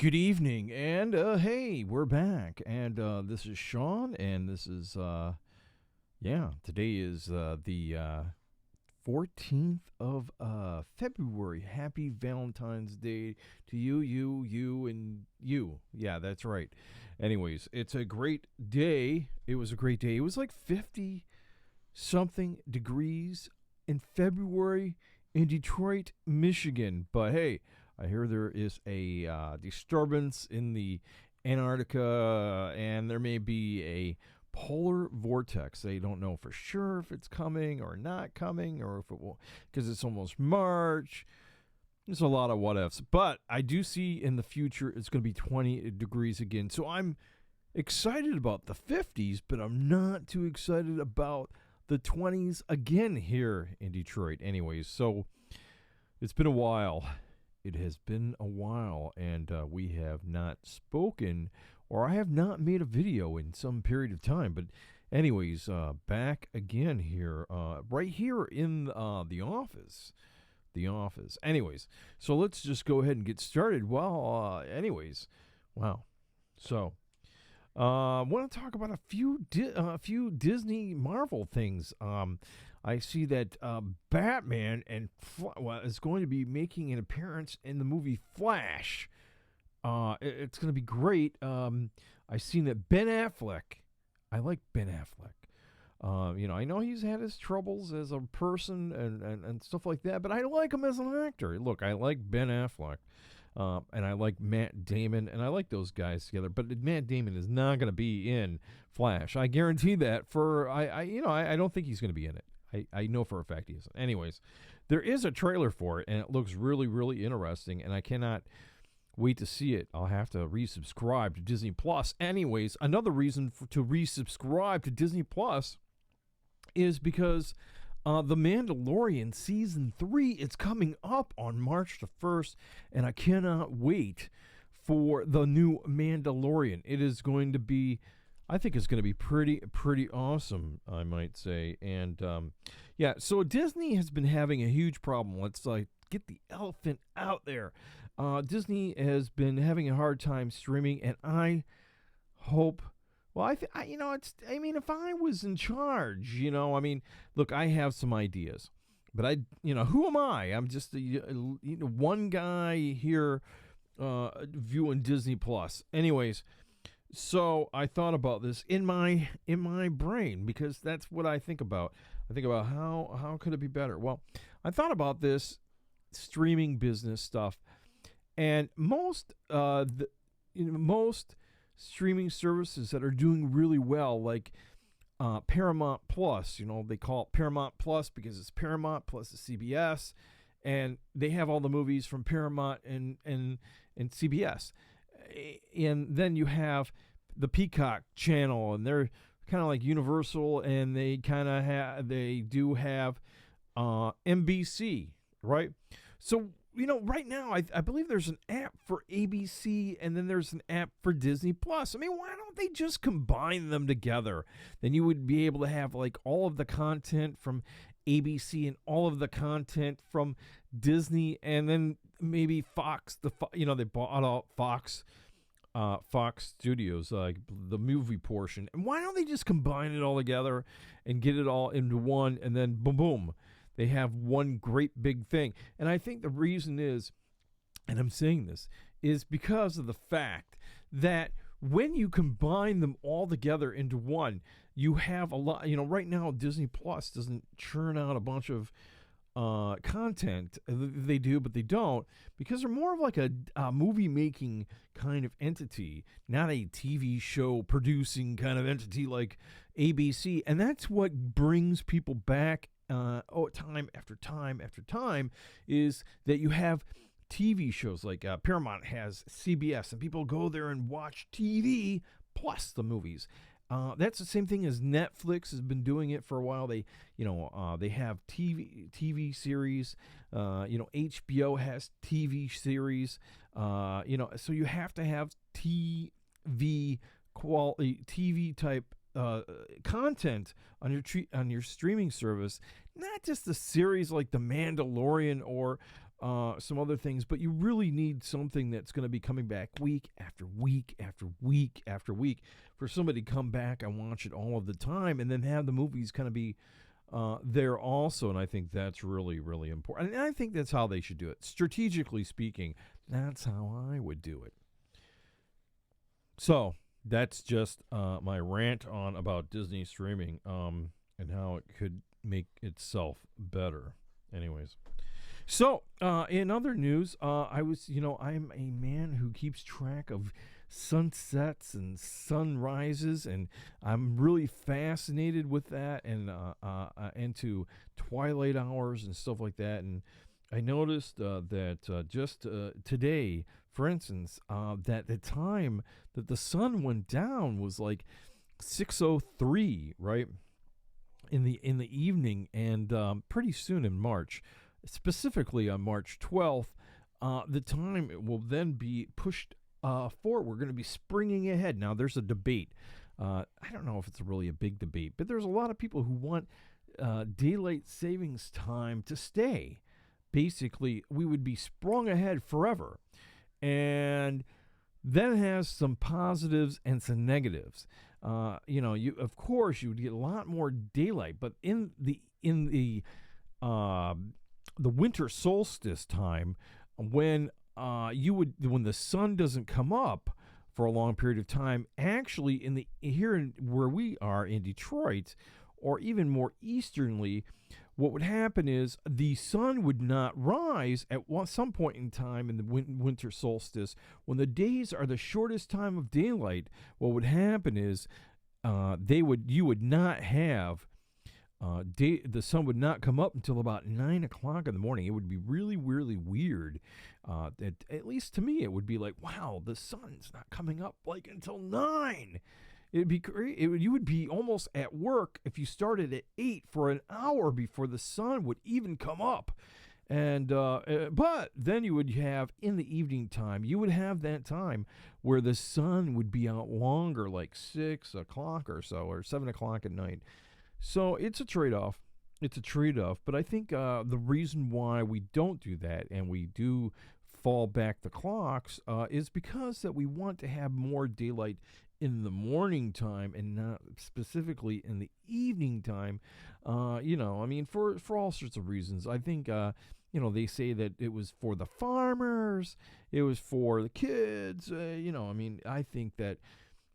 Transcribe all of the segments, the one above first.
Good evening, and hey, we're back, and this is Sean, and this is today is the 14th of February. Happy Valentine's Day to you, and you. Yeah, that's right. Anyways, it's a great day. It was a great day. It was like 50 something degrees in February in Detroit, Michigan. But hey, I hear there is a disturbance in the Antarctica, and there may be a polar vortex. They don't know for sure if it's coming or not coming, or if it will, because it's almost March. There's a lot of what ifs, but I do see in the future it's going to be 20 degrees again. So I'm excited about the 50s, but I'm not too excited about the 20s again here in Detroit. Anyways, so it's been a while. It has been a while, and we have not spoken, or I have not made a video in some period of time. But anyways, back again here, right here in the office. The office. Anyways, so let's just go ahead and get started. Well, anyways, wow. So, I want to talk about a few Disney Marvel things. I see that Batman is going to be making an appearance in the movie Flash. It's going to be great. I've seen that Ben Affleck. I like Ben Affleck. I know he's had his troubles as a person and stuff like that, but I like him as an actor. Look, I like Ben Affleck. And I like Matt Damon, and I like those guys together. But Matt Damon is not going to be in Flash. I guarantee that. I don't think he's going to be in it. I know for a fact he isn't. Anyways, there is a trailer for it, and it looks really, really interesting, and I cannot wait to see it. I'll have to resubscribe to Disney Plus. Anyways, another reason to resubscribe to Disney Plus is because The Mandalorian Season 3 is coming up on March the 1st, and I cannot wait for the new Mandalorian. It is going to be, I think it's going to be pretty awesome, I might say. And, so Disney has been having a huge problem. Let's get the elephant out there. Disney has been having a hard time streaming, and I hope... Well, if I was in charge, look, I have some ideas, but who am I? I'm just one guy here viewing Disney Plus. Anyways, so I thought about this in my brain, because that's what I think about. I think about how could it be better? Well, I thought about this streaming business stuff, and most streaming services that are doing really well, like Paramount Plus. They call it Paramount Plus because it's Paramount plus the CBS, and they have all the movies from Paramount and CBS. And then you have the Peacock channel, and they're kind of like Universal, and they do have NBC, right? So right now, I believe there's an app for ABC, and then there's an app for Disney Plus. I mean, why don't they just combine them together? Then you would be able to have like all of the content from ABC and all of the content from Disney, and then maybe Fox. They bought out Fox Studios, like the movie portion. And why don't they just combine it all together and get it all into one, and then boom, boom. They have one great big thing. And I think the reason is, and I'm saying this, is because of the fact that when you combine them all together into one, you have a lot. Right now, Disney Plus doesn't churn out a bunch of content. They do, but they don't, because they're more of like a movie-making kind of entity, not a TV show producing kind of entity like ABC. And that's what brings people back time after time after time, is that you have TV shows like Paramount has CBS, and people go there and watch TV plus the movies. That's the same thing as Netflix has been doing it for a while. They have TV series. HBO has TV series. So you have to have TV quality, TV type content on your streaming service, not just a series like The Mandalorian or some other things, but you really need something that's going to be coming back week after week after week after week for somebody to come back and watch it all of the time, and then have the movies kind of be there also. And I think that's really, really important. And I think that's how they should do it. Strategically speaking, that's how I would do it. So that's just my rant on about Disney streaming and how it could make itself better. Anyways. So, in other news, I'm a man who keeps track of sunsets and sunrises, and I'm really fascinated with that, and into twilight hours and stuff like that. And I noticed that just today, for instance, that the time that the sun went down was like 6:03, right, in the evening, and pretty soon in March. Specifically on March 12th, the time will then be pushed forward. We're going to be springing ahead. Now, there's a debate. I don't know if it's really a big debate, but there's a lot of people who want daylight savings time to stay. Basically, we would be sprung ahead forever. And that has some positives and some negatives. Of course, you would get a lot more daylight, but in the winter solstice time, when when the sun doesn't come up for a long period of time, actually where we are in Detroit, or even more easternly, what would happen is the sun would not rise at some point in time in the winter solstice. When the days are the shortest time of daylight, what would happen is you would not have the sun would not come up until about 9 o'clock in the morning. It would be really, really weird. At least to me, it would be like, wow, the sun's not coming up like until 9. It'd be great. You would be almost at work if you started at 8 for an hour before the sun would even come up. And but then you would have in the evening time, you would have that time where the sun would be out longer, like 6 o'clock or so, or 7 o'clock at night. So it's a trade-off. But I think the reason why we don't do that and we do fall back the clocks is because that we want to have more daylight in the morning time and not specifically in the evening time. For all sorts of reasons. I think, they say that it was for the farmers, it was for the kids. I think that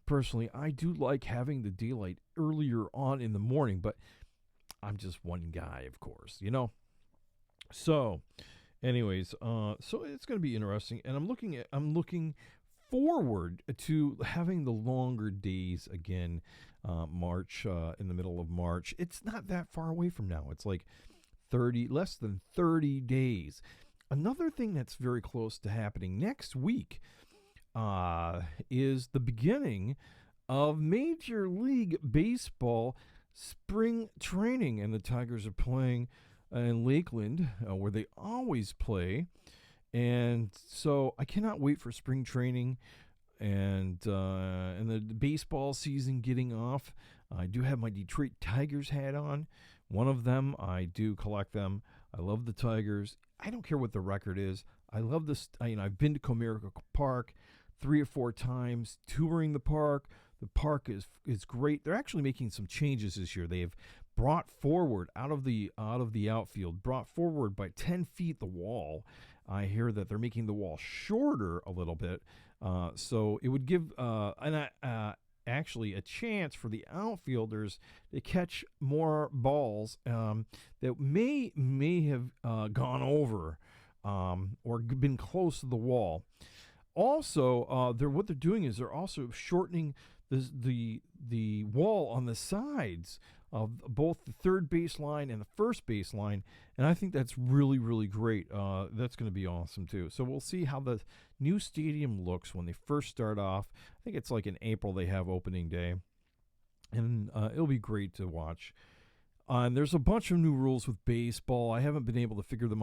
personally, I do like having the daylight earlier on in the morning, but I'm just one guy, of course, So, anyways, so it's going to be interesting, and I'm looking forward to having the longer days again. March, in the middle of March, it's not that far away from now. It's like less than 30 days. Another thing that's very close to happening next week is the beginning of Major League Baseball spring training, and the Tigers are playing in Lakeland, where they always play, and so I cannot wait for spring training and the baseball season getting off. I do have my Detroit Tigers hat on. One of them, I do collect them. I love the Tigers. I don't care what the record is. I love this. I've been to Comerica Park 3 or 4 times, touring the park. The park is great. They're actually making some changes this year. They have brought forward out of the outfield, brought forward by 10 feet the wall. I hear that they're making the wall shorter a little bit, so it would give actually a chance for the outfielders to catch more balls that may have gone over or been close to the wall. Also, what they're doing is they're also shortening the wall on the sides of both the third baseline and the first baseline, and I think that's really, really great. That's going to be awesome too. So we'll see how the new stadium looks when they first start off. I think it's like in April they have opening day, and it'll be great to watch. And there's a bunch of new rules with baseball. I haven't been able to figure them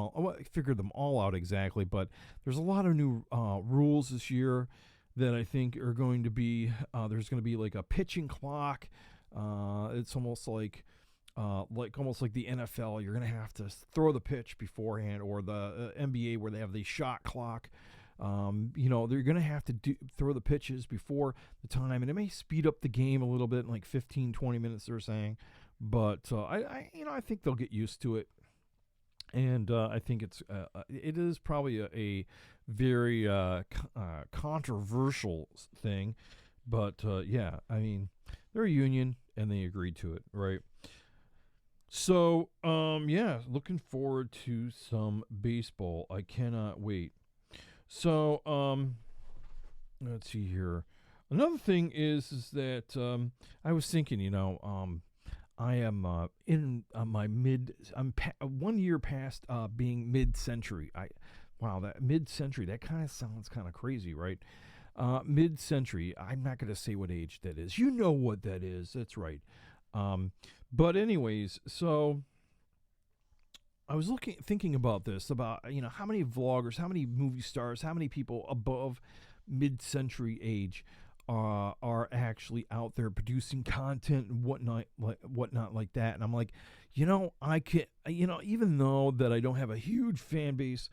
all out exactly, but there's a lot of new rules this year that I think are going to be. There's going to be like a pitching clock. It's almost like like almost like the NFL. You're going to have to throw the pitch beforehand, or the NBA where they have the shot clock. They're going to have to throw the pitches before the time, and it may speed up the game a little bit, in like 15, 20 minutes, they're saying. But I think they'll get used to it. And I think it is probably a very controversial thing, but yeah, I mean, they're a union and they agreed to it, right? So yeah, looking forward to some baseball. I cannot wait. So let's see here. Another thing is that I was thinking, I am in my I'm 1 year past being mid-century. Wow, that mid-century, that kind of sounds kind of crazy, right? Mid-century, I'm not going to say what age that is. You know what that is. That's right. But anyways, so I was thinking about this, about, how many vloggers, how many movie stars, how many people above mid-century age are actually out there producing content and whatnot like that. And I'm like, I can, even though that I don't have a huge fan base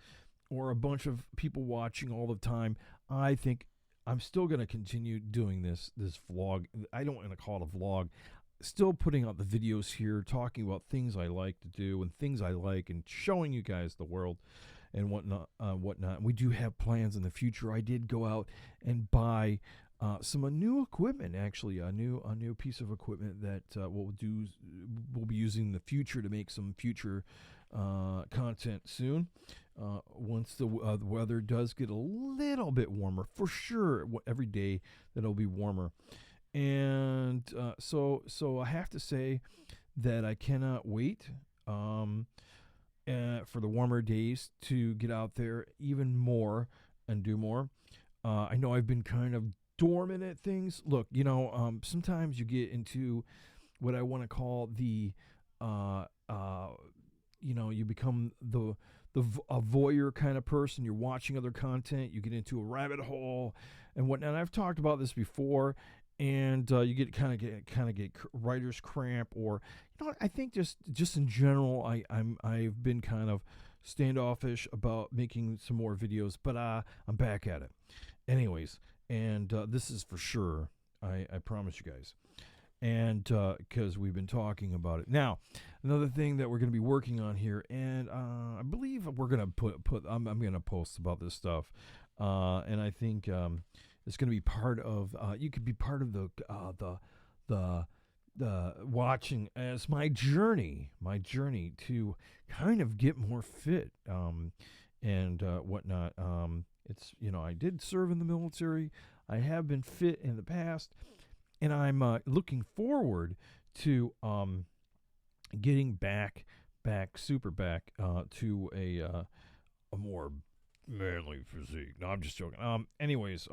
or a bunch of people watching all the time, I think I'm still going to continue doing this vlog. I don't want to call it a vlog. Still putting out the videos here, talking about things I like to do and things I like, and showing you guys the world and whatnot. We do have plans in the future. I did go out and buy some new equipment, actually, a new piece of equipment that we'll be using in the future to make some future content soon. Once the weather does get a little bit warmer, for sure, every day that'll be warmer. And so I have to say that I cannot wait for the warmer days to get out there even more and do more. I know I've been kind of dormant at things. Look, sometimes you get into what I want to call the, you become a voyeur kind of person. You're watching other content. You get into a rabbit hole and whatnot. I've talked about this before. And you get writer's cramp, or I think just in general, I've been kind of standoffish about making some more videos, but I'm back at it, anyways. And this is for sure. I promise you guys, and because we've been talking about it. Now, another thing that we're going to be working on here, and I believe we're going to put I'm going to post about this stuff, and I think. It's going to be part of. You could be part of the watching as my journey to kind of get more fit, and whatnot. It's I did serve in the military. I have been fit in the past, and I'm looking forward to getting back to a more manly physique. No, I'm just joking. Anyways,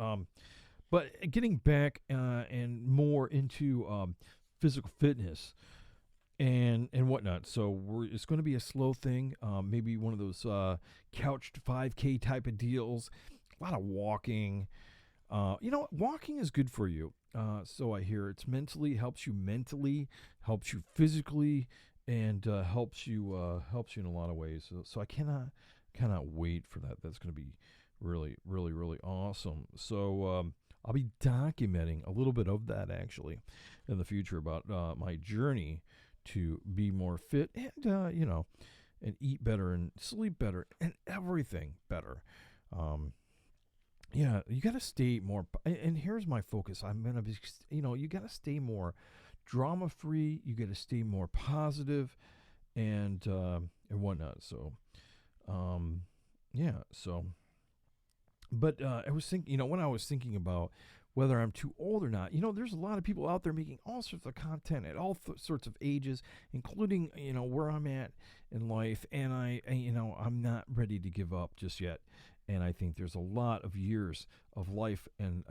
but getting back and more into physical fitness and whatnot. So it's going to be a slow thing. Maybe one of those couched 5K type of deals. A lot of walking. Walking is good for you. So I hear helps you mentally, helps you physically, and helps you in a lot of ways. So I cannot wait for that. That's going to be really, really, really awesome. So I'll be documenting a little bit of that actually in the future about my journey to be more fit and and eat better and sleep better and everything better. You got to stay more. And here's my focus. I'm gonna be, you got to stay more drama free. You got to stay more positive and whatnot. So. But I was thinking, when I was thinking about whether I'm too old or not, there's a lot of people out there making all sorts of content at all sorts of ages, including, where I'm at in life. And I'm not ready to give up just yet. And I think there's a lot of years of life and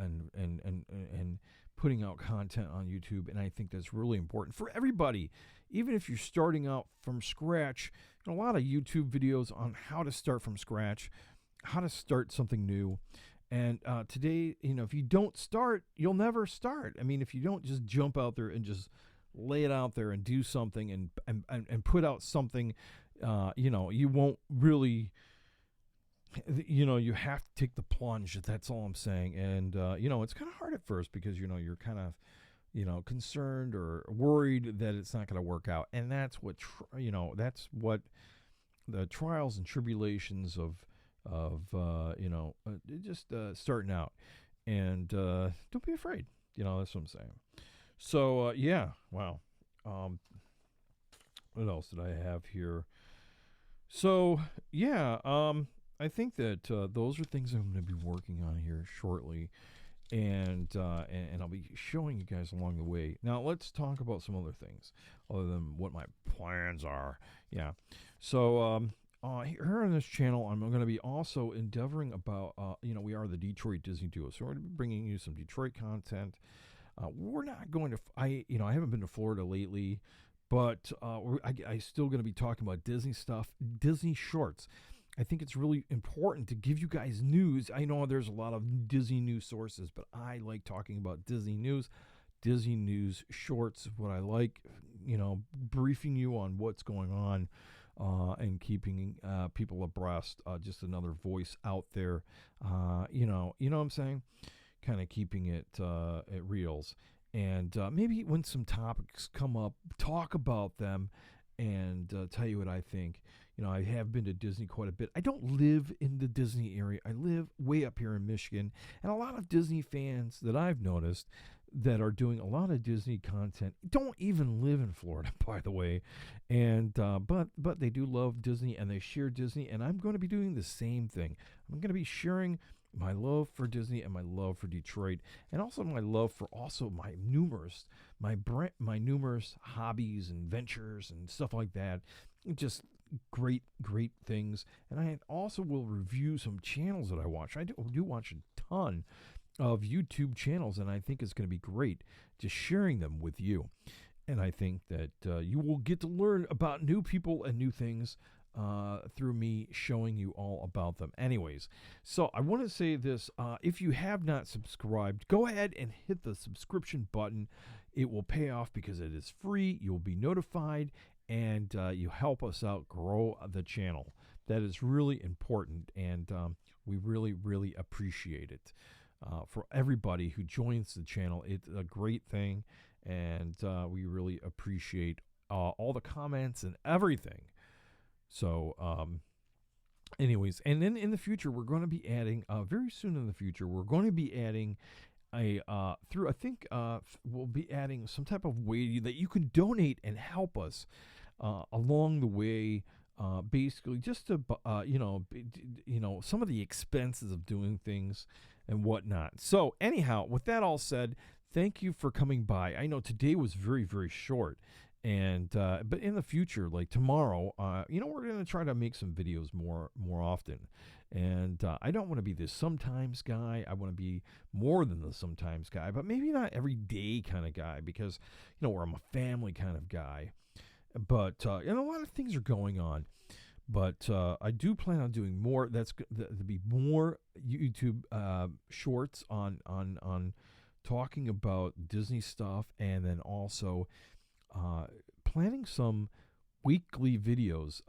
putting out content on YouTube. And I think that's really important for everybody. Even if you're starting out from scratch, a lot of YouTube videos on how to start from scratch, how to start something new. And today, if you don't start, you'll never start. I mean, if you don't just jump out there and just lay it out there and do something and put out something. You won't really. You have to take the plunge. That's all I'm saying. And it's kind of hard at first because you're kind of concerned or worried that it's not going to work out. And that's what that's what the trials and tribulations of just starting out. And don't be afraid. That's what I'm saying. So wow. What else did I have here? So I think that those are things I'm going to be working on here shortly, and I'll be showing you guys along the way. Now let's talk about some other things other than what my plans are. Yeah. So here on this channel, I'm going to be also endeavoring about we are the Detroit Disney Duo, so we're going to be bringing you some Detroit content. We're not going to I haven't been to Florida lately, but I still going to be talking about Disney stuff, Disney shorts. I think it's really important to give you guys news. I know there's a lot of Disney news sources, but I like talking about Disney news. Disney news shorts, what I like, briefing you on what's going on and keeping people abreast. Just another voice out there. You know what I'm saying? Kind of keeping it at reels. And maybe when some topics come up, talk about them and tell you what I think. I have been to Disney quite a bit. I don't live in the Disney area. I live way up here in Michigan. And a lot of Disney fans that I've noticed that are doing a lot of Disney content don't even live in Florida, by the way. And but they do love Disney and they share Disney. And I'm going to be doing the same thing. I'm going to be sharing my love for Disney and my love for Detroit, and also my love for my numerous hobbies and ventures and stuff like that. Just great things. And I also will review some channels that I watch. I do watch a ton of YouTube channels, and I think it's going to be great just sharing them with you. And I think that you will get to learn about new people and new things through me showing you all about them. Anyways, so I want to say this. If you have not subscribed, go ahead and hit the subscription button. It will pay off because it is free. You'll be notified, and you help us out grow the channel. That is really important, and we really appreciate it. For everybody who joins the channel, it's a great thing, and we really appreciate all the comments and everything. So, anyways, and then in the future, we're going to be adding, very soon in the future, we're going to be adding we'll be adding some type of way that you can donate and help us along the way, basically just to, some of the expenses of doing things and whatnot. So, anyhow, with that all said, thank you for coming by. I know today was very short. And but in the future, like tomorrow, we're going to try to make some videos more often. And I don't want to be this sometimes guy. I want to be more than the sometimes guy, but maybe not every day kind of guy, because where I'm a family kind of guy. But a lot of things are going on. But I do plan on doing more. There'll be more YouTube shorts on talking about Disney stuff, and then also planning some weekly videos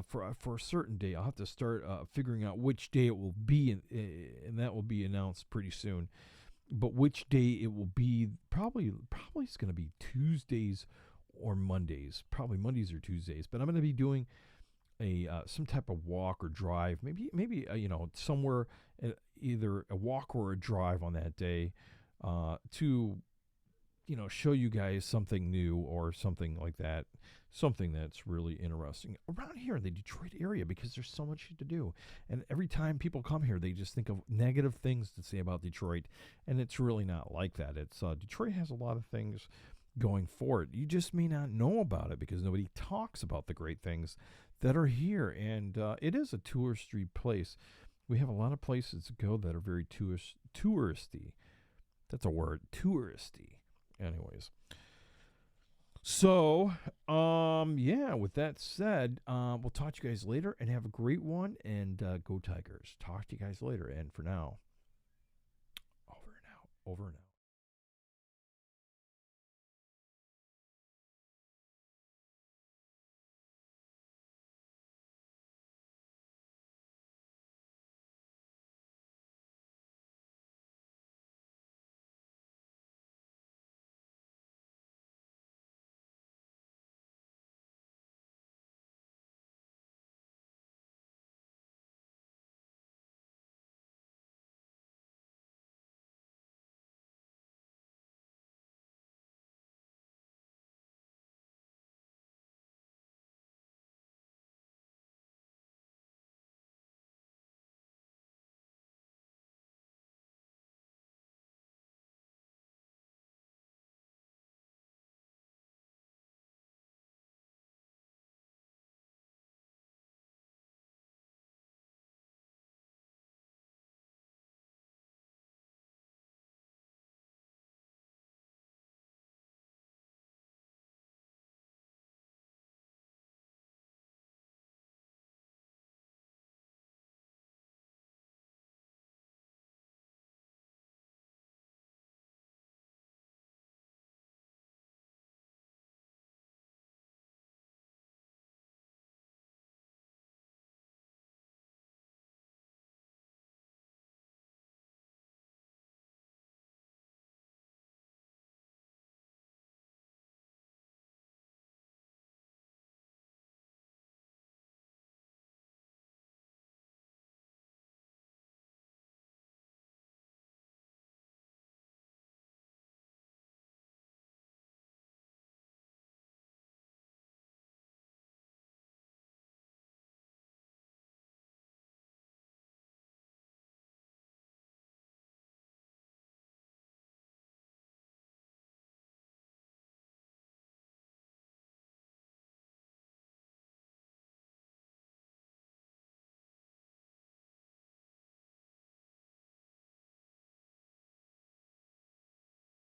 for a certain day. I'll have to start figuring out which day it will be, and that will be announced pretty soon. But which day it will be, probably it's going to be Tuesdays or Mondays. Probably Mondays or Tuesdays. But I'm going to be doing some type of walk or drive, maybe somewhere, either a walk or a drive on that day, to show you guys something new or something like that, something that's really interesting around here in the Detroit area, because there's so much to do. And every time people come here, they just think of negative things to say about Detroit, and it's really not like that. It's Detroit has a lot of things going for it. You just may not know about it because nobody talks about the great things that are here, and it is a touristy place. We have a lot of places to go that are very touristy. That's a word, touristy. Anyways, so with that said, we'll talk to you guys later, and have a great one, and go Tigers. Talk to you guys later, and for now, over and out.